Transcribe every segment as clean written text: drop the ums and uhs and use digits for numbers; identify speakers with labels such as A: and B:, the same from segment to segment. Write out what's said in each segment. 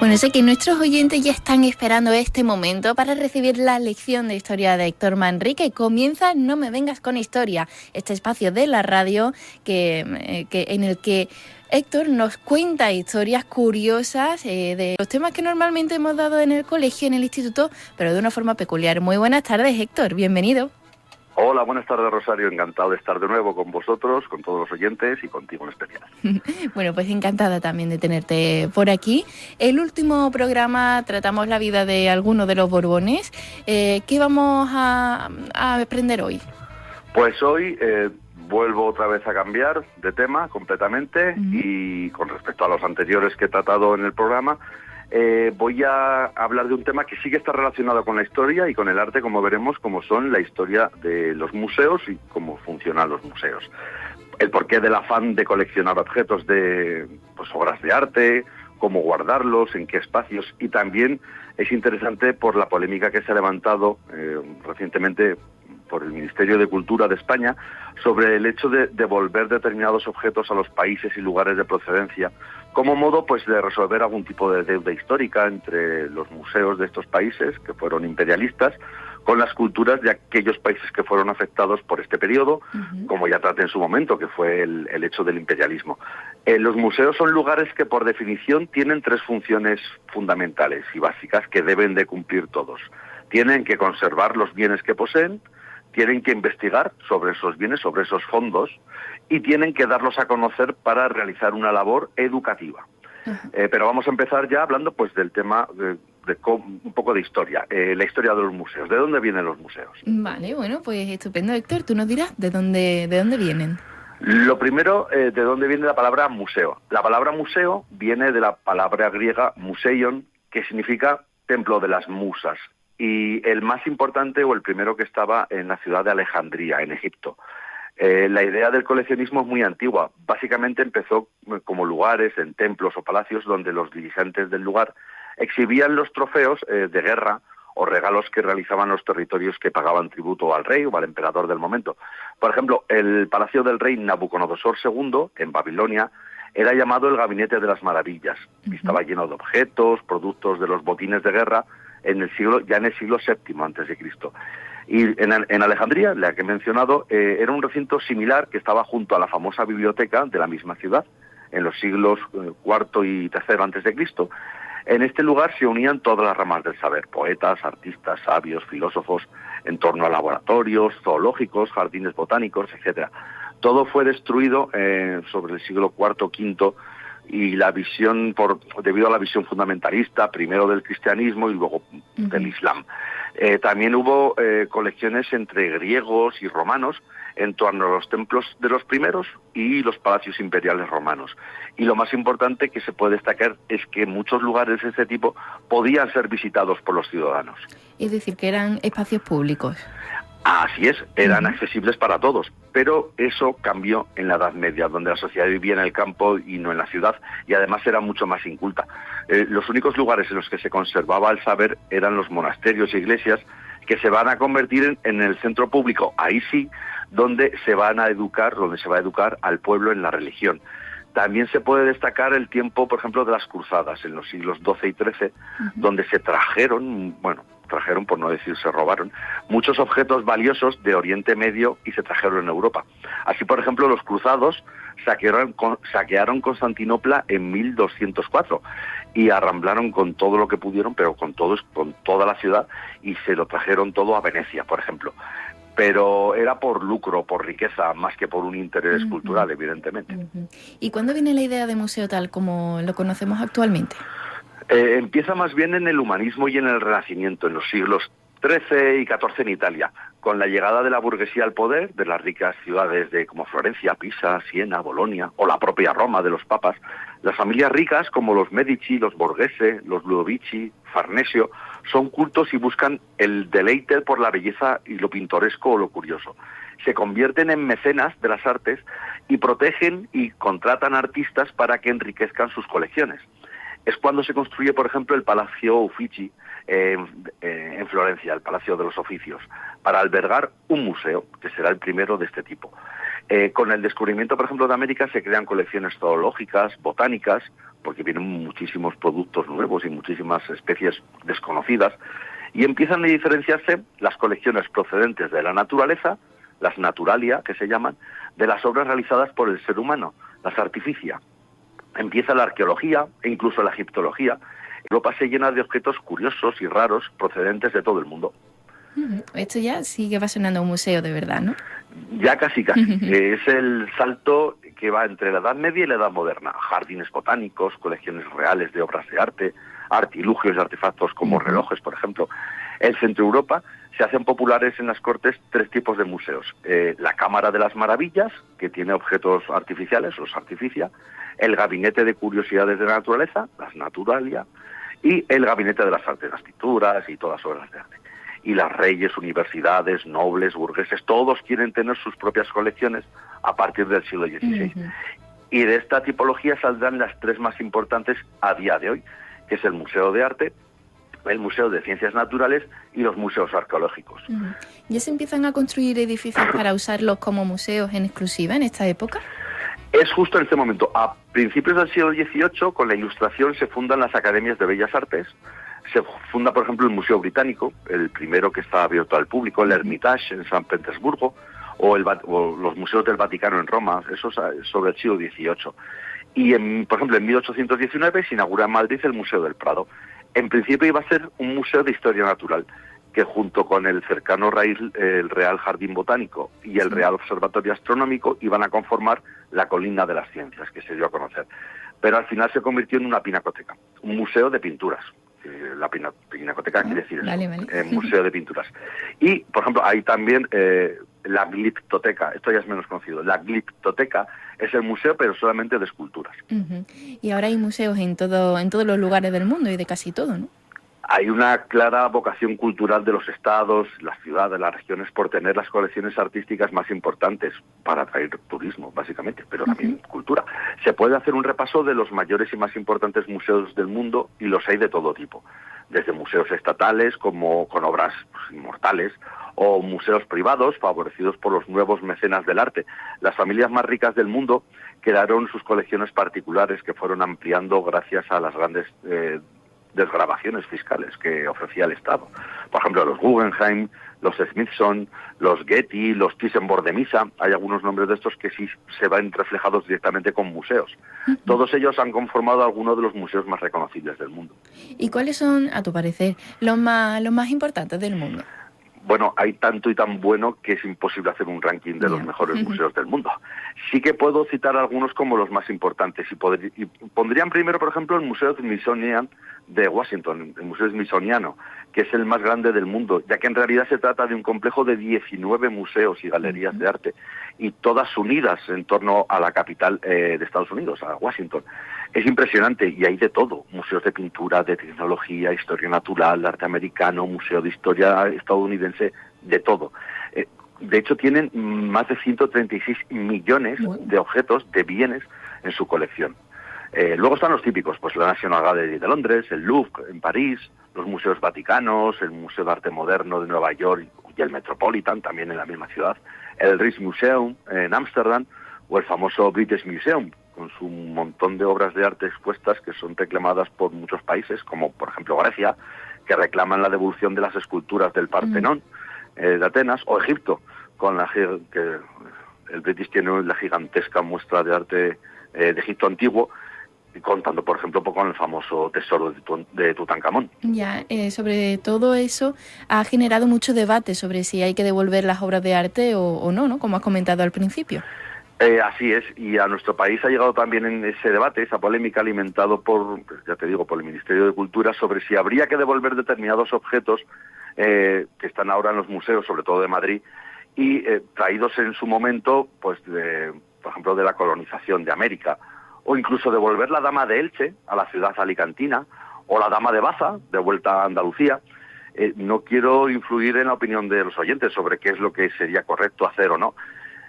A: Bueno, sé que nuestros oyentes ya están esperando este momento para recibir la lección de historia de Héctor Manrique. Comienza No me vengas con historia, este espacio de la radio en el que Héctor nos cuenta historias curiosas de los temas que normalmente hemos dado en el colegio, en el instituto, pero de una forma peculiar. Muy buenas tardes, Héctor, bienvenido.
B: Hola, buenas tardes, Rosario. Encantado de estar de nuevo con vosotros, con todos los oyentes y contigo en especial.
A: Bueno, pues encantada también de tenerte por aquí. El último programa tratamos la vida de alguno de los Borbones. ¿Qué vamos a aprender hoy?
B: Pues hoy vuelvo otra vez a cambiar de tema completamente y con respecto a los anteriores que he tratado en el programa, voy a hablar de un tema que sí que está relacionado con la historia y con el arte, como veremos, como son la historia de los museos y cómo funcionan los museos. El porqué del afán de coleccionar objetos de obras de arte, cómo guardarlos, en qué espacios, y también es interesante por la polémica que se ha levantado recientemente por el Ministerio de Cultura de España sobre el hecho de devolver determinados objetos a los países y lugares de procedencia como modo de resolver algún tipo de deuda histórica entre los museos de estos países que fueron imperialistas con las culturas de aquellos países que fueron afectados por este periodo, como ya traté en su momento, que fue el hecho del imperialismo. Los museos son lugares que por definición tienen tres funciones fundamentales y básicas que deben de cumplir todos. Tienen que conservar los bienes que poseen, tienen que investigar sobre esos bienes, sobre esos fondos, y tienen que darlos a conocer para realizar una labor educativa. Pero vamos a empezar ya hablando del tema de un poco de historia, la historia de los museos. ¿De dónde vienen los museos?
A: Vale, bueno, pues estupendo, Héctor. Tú nos dirás de dónde vienen.
B: Lo primero, ¿de dónde viene la palabra museo? La palabra museo viene de la palabra griega museion, que significa templo de las musas. Y el más importante o el primero que estaba en la ciudad de Alejandría, en Egipto. La idea del coleccionismo es muy antigua. Básicamente empezó como lugares en templos o palacios donde los dirigentes del lugar exhibían los trofeos de guerra o regalos que realizaban los territorios que pagaban tributo al rey o al emperador del momento. Por ejemplo, el palacio del rey Nabucodonosor II, en Babilonia, era llamado el Gabinete de las Maravillas. Y estaba lleno de objetos, productos de los botines de guerra, en el siglo VII antes de Cristo. Y en Alejandría, la que he mencionado, era un recinto similar que estaba junto a la famosa biblioteca de la misma ciudad, en los siglos IV y III antes de Cristo. En este lugar se unían todas las ramas del saber, poetas, artistas, sabios, filósofos, en torno a laboratorios, zoológicos, jardines botánicos, etcétera. Todo fue destruido sobre el siglo IV, V, y la visión debido a la visión fundamentalista, primero del cristianismo y luego del Islam. También hubo colecciones entre griegos y romanos en torno a los templos de los primeros y los palacios imperiales romanos. Y lo más importante que se puede destacar es que muchos lugares de este tipo podían ser visitados por los ciudadanos.
A: Es decir, que eran espacios públicos.
B: Así es, eran accesibles para todos, pero eso cambió en la Edad Media, donde la sociedad vivía en el campo y no en la ciudad, y además era mucho más inculta. Los únicos lugares en los que se conservaba el saber eran los monasterios e iglesias, que se van a convertir en el centro público, ahí sí, donde se va a educar al pueblo en la religión. También se puede destacar el tiempo, por ejemplo, de las cruzadas, en los siglos XII y XIII, donde se trajeron, por no decir se robaron, muchos objetos valiosos de Oriente Medio y se trajeron en Europa. Así, por ejemplo, los cruzados saquearon Constantinopla en 1204 y arramblaron con todo lo que pudieron, pero con toda la ciudad, y se lo trajeron todo a Venecia, por ejemplo. Pero era por lucro, por riqueza, más que por un interés cultural, evidentemente.
A: ¿Y cuándo viene la idea de museo tal como lo conocemos actualmente?
B: Empieza más bien en el humanismo y en el Renacimiento, en los siglos XIII y XIV en Italia, con la llegada de la burguesía al poder, de las ricas ciudades como Florencia, Pisa, Siena, Bolonia o la propia Roma de los papas. Las familias ricas como los Medici, los Borghese, los Ludovici, Farnesio, son cultos y buscan el deleite por la belleza y lo pintoresco o lo curioso. Se convierten en mecenas de las artes y protegen y contratan artistas para que enriquezcan sus colecciones. Es cuando se construye, por ejemplo, el Palacio Uffizi en Florencia, el Palacio de los Oficios, para albergar un museo, que será el primero de este tipo. Con el descubrimiento, por ejemplo, de América, se crean colecciones zoológicas, botánicas, porque vienen muchísimos productos nuevos y muchísimas especies desconocidas, y empiezan a diferenciarse las colecciones procedentes de la naturaleza, las naturalia, que se llaman, de las obras realizadas por el ser humano, las artificia. Empieza la arqueología e incluso la egiptología. Europa se llena de objetos curiosos y raros procedentes de todo el mundo.
A: Esto ya sí que va sonando a un museo de verdad, ¿no?
B: Ya casi. Es el salto que va entre la Edad Media y la Edad Moderna. Jardines botánicos, colecciones reales de obras de arte, artilugios y artefactos como relojes, por ejemplo. En Centro Europa se hacen populares en las cortes 3 tipos de museos. La Cámara de las Maravillas, que tiene objetos artificiales, los artificia, el Gabinete de Curiosidades de la Naturaleza, las Naturalia, y el Gabinete de las Artes, las pinturas y todas las obras de arte. Y las reyes, universidades, nobles, burgueses, todos quieren tener sus propias colecciones a partir del siglo XVI. Y de esta tipología saldrán las 3 más importantes a día de hoy, que es el Museo de Arte, el Museo de Ciencias Naturales y los museos arqueológicos.
A: ¿Ya se empiezan a construir edificios para usarlos como museos en exclusiva en esta época?
B: Es justo en este momento. A principios del siglo XVIII, con la Ilustración, se fundan las Academias de Bellas Artes. Se funda, por ejemplo, el Museo Británico, el primero que está abierto al público, el Hermitage en San Petersburgo, o los museos del Vaticano en Roma, eso es sobre el siglo XVIII. Y, por ejemplo, en 1819 se inaugura en Madrid el Museo del Prado. En principio iba a ser un museo de historia natural, que junto con el cercano el Real Jardín Botánico y el Real Observatorio Astronómico iban a conformar la Colina de las Ciencias, que se dio a conocer. Pero al final se convirtió en una pinacoteca, un museo de pinturas. La pinacoteca quiere decir eso, museo de pinturas. Y, por ejemplo, hay también la gliptoteca, esto ya es menos conocido. La gliptoteca es el museo, pero solamente de esculturas.
A: Y ahora hay museos en todos los lugares del mundo y de casi todo, ¿no?
B: Hay una clara vocación cultural de los estados, las ciudades, las regiones, por tener las colecciones artísticas más importantes para atraer turismo, básicamente, pero también cultura. Se puede hacer un repaso de los mayores y más importantes museos del mundo, y los hay de todo tipo, desde museos estatales, como con obras inmortales, o museos privados favorecidos por los nuevos mecenas del arte. Las familias más ricas del mundo crearon sus colecciones particulares, que fueron ampliando gracias a las grandes desgravaciones fiscales que ofrecía el Estado. Por ejemplo, los Guggenheim, los Smithson, los Getty, los Thyssen-Bornemisza de Misa, hay algunos nombres de estos que sí se ven reflejados directamente con museos. Todos ellos han conformado algunos de los museos más reconocibles del mundo.
A: ¿Y cuáles son, a tu parecer, los más importantes del mundo?
B: Bueno, hay tanto y tan bueno que es imposible hacer un ranking de los mejores museos del mundo. Sí que puedo citar algunos como los más importantes, y pondrían primero, por ejemplo, el Museo Smithsonian de Washington, el Museo Smithsoniano, que es el más grande del mundo, ya que en realidad se trata de un complejo de 19 museos y galerías de arte, y todas unidas en torno a la capital de Estados Unidos, a Washington. Es impresionante, y hay de todo: museos de pintura, de tecnología, historia natural, arte americano, museo de historia estadounidense, de todo. De hecho, tienen más de 136 millones de objetos, de bienes, en su colección. Luego están los típicos, pues la National Gallery de Londres, el Louvre en París, los museos vaticanos, el Museo de Arte Moderno de Nueva York y el Metropolitan, también en la misma ciudad, el Rijksmuseum en Ámsterdam, o el famoso British Museum, con su montón de obras de arte expuestas que son reclamadas por muchos países, como por ejemplo Grecia, que reclaman la devolución de las esculturas del Partenón de Atenas, o Egipto, con que el British tiene la gigantesca muestra de arte de Egipto antiguo, contando, por ejemplo, con el famoso tesoro de Tutankamón.
A: Ya, sobre todo eso ha generado mucho debate sobre si hay que devolver las obras de arte o no, ¿no? Como has comentado al principio.
B: Así es, y a nuestro país ha llegado también en ese debate, esa polémica alimentado por, ya te digo, por el Ministerio de Cultura, sobre si habría que devolver determinados objetos que están ahora en los museos, sobre todo de Madrid, y traídos en su momento, pues, por ejemplo, de la colonización de América, o incluso devolver la Dama de Elche a la ciudad alicantina, o la Dama de Baza, de vuelta a Andalucía. No quiero influir en la opinión de los oyentes sobre qué es lo que sería correcto hacer o no,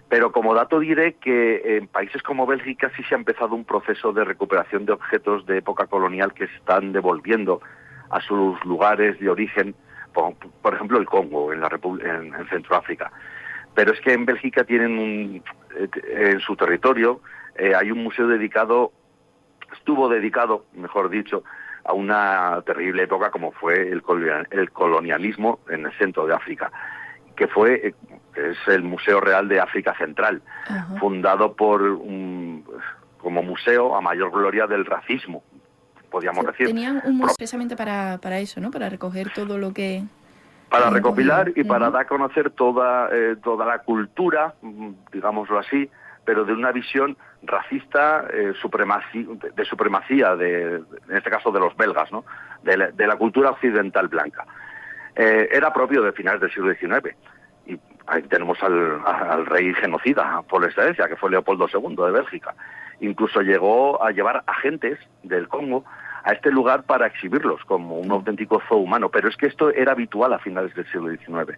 B: pero como dato diré que en países como Bélgica sí se ha empezado un proceso de recuperación de objetos de época colonial que se están devolviendo a sus lugares de origen, por ejemplo el Congo, en Centroáfrica. Pero es que en Bélgica tienen en su territorio hay un museo dedicado estuvo dedicado, mejor dicho, a una terrible época como fue el colonialismo en el centro de África, que es el Museo Real de África Central, fundado como museo a mayor gloria del racismo, podríamos decir.
A: Tenían un museo precisamente para eso, ¿no? Para recoger todo lo que...
B: Para recopilar y para dar a conocer toda la cultura, digámoslo así, pero de una visión racista, de supremacía, en este caso de los belgas, ¿no? De la cultura occidental blanca. Era propio de finales del siglo XIX. Y ahí tenemos al rey genocida por excelencia, que fue Leopoldo II de Bélgica. Incluso llegó a llevar agentes del Congo a este lugar para exhibirlos como un auténtico zoo humano. Pero es que esto era habitual a finales del siglo XIX.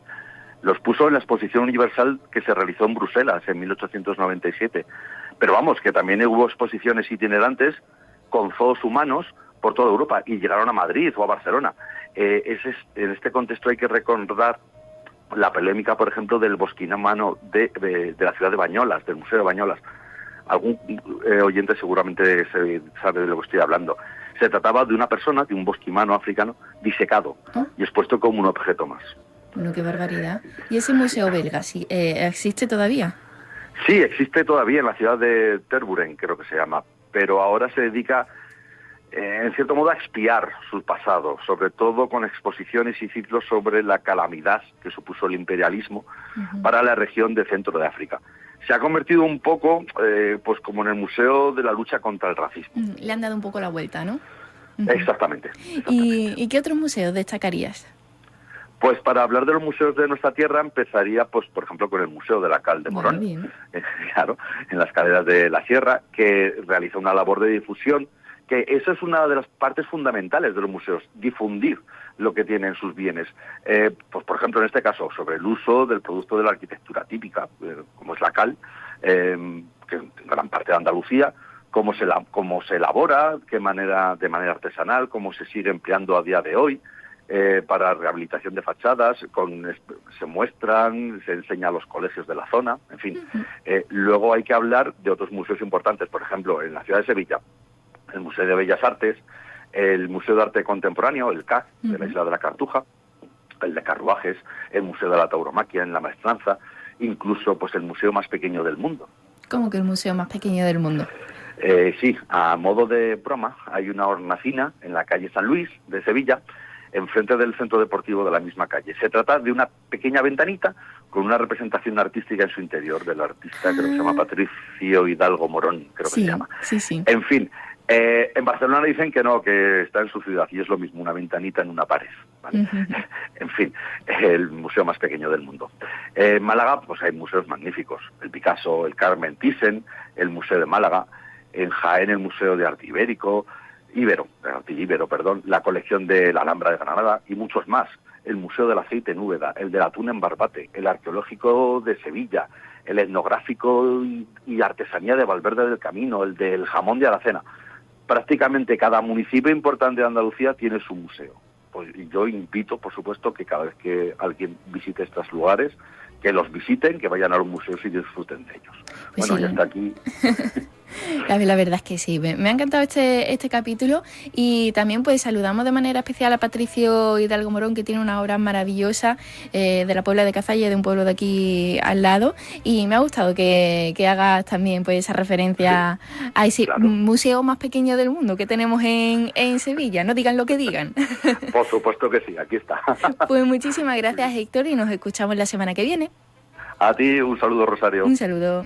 B: Los puso en la Exposición Universal que se realizó en Bruselas en 1897. Pero vamos, que también hubo exposiciones itinerantes con zoos humanos por toda Europa y llegaron a Madrid o a Barcelona. En este contexto hay que recordar la polémica, por ejemplo, del bosquín humano de la ciudad de Bañolas, del Museo de Bañolas. Algún oyente seguramente sabe de lo que estoy hablando. Se trataba de una persona, de un bosquimano africano, disecado y expuesto como un objeto más.
A: Bueno, qué barbaridad. ¿Y ese museo belga existe todavía?
B: Sí, existe todavía en la ciudad de Tervuren, creo que se llama, pero ahora se dedica, en cierto modo, a expiar su pasado, sobre todo con exposiciones y ciclos sobre la calamidad que supuso el imperialismo para la región del centro de África. Se ha convertido un poco, pues como en el Museo de la Lucha contra el Racismo.
A: Le han dado un poco la vuelta, ¿no?
B: Exactamente.
A: ¿Y qué otros museos destacarías?
B: Pues para hablar de los museos de nuestra tierra empezaría, pues por ejemplo, con el Museo de la Cal de Morón, claro, en las Caleras de la Sierra, que realiza una labor de difusión, que esa es una de las partes fundamentales de los museos, difundir lo que tienen sus bienes. Pues por ejemplo, en este caso, sobre el uso del producto de la arquitectura típica, como es la cal, que en gran parte de Andalucía, cómo se elabora, de manera artesanal, cómo se sigue empleando a día de hoy, para rehabilitación de fachadas, se muestran, se enseña a los colegios de la zona, en fin. Luego hay que hablar de otros museos importantes, por ejemplo, en la ciudad de Sevilla, el Museo de Bellas Artes, el Museo de Arte Contemporáneo, el CAC, de la isla de la Cartuja, el de Carruajes, el Museo de la Tauromaquia en la Maestranza, incluso pues el museo más pequeño del mundo.
A: ¿Cómo que el museo más pequeño del mundo?
B: Sí, a modo de broma, hay una hornacina en la calle San Luis de Sevilla, enfrente del centro deportivo de la misma calle. Se trata de una pequeña ventanita con una representación artística en su interior del artista, creo que se llama Patricio Hidalgo Morón, creo que se llama.
A: Sí.
B: En fin, en Barcelona dicen que no, que está en su ciudad, y es lo mismo, una ventanita en una pared, ¿vale? En fin, el museo más pequeño del mundo. En Málaga, pues hay museos magníficos, el Picasso, el Carmen Thyssen, el Museo de Málaga, en Jaén el Museo de Arte Ibero, la colección de la Alhambra de Granada y muchos más. El Museo del Aceite en Úbeda, el del Atún en Barbate, el Arqueológico de Sevilla, el Etnográfico y Artesanía de Valverde del Camino, el del Jamón de Aracena. Prácticamente cada municipio importante de Andalucía tiene su museo. Pues yo invito, por supuesto, que cada vez que alguien visite estos lugares, que los visiten, que vayan a los museos y disfruten de ellos.
A: Pues
B: bueno,
A: sí.
B: Ya está aquí.
A: La verdad es que sí, me ha encantado este capítulo, y también pues saludamos de manera especial a Patricio Hidalgo Morón, que tiene una obra maravillosa de la Puebla de Cazalla, de un pueblo de aquí al lado, y me ha gustado que hagas también pues esa referencia a ese museo más pequeño del mundo que tenemos en Sevilla, no digan lo que digan.
B: Por supuesto que sí, aquí está.
A: Pues muchísimas gracias, Héctor, y nos escuchamos la semana que viene.
B: A ti un saludo, Rosario.
A: Un saludo.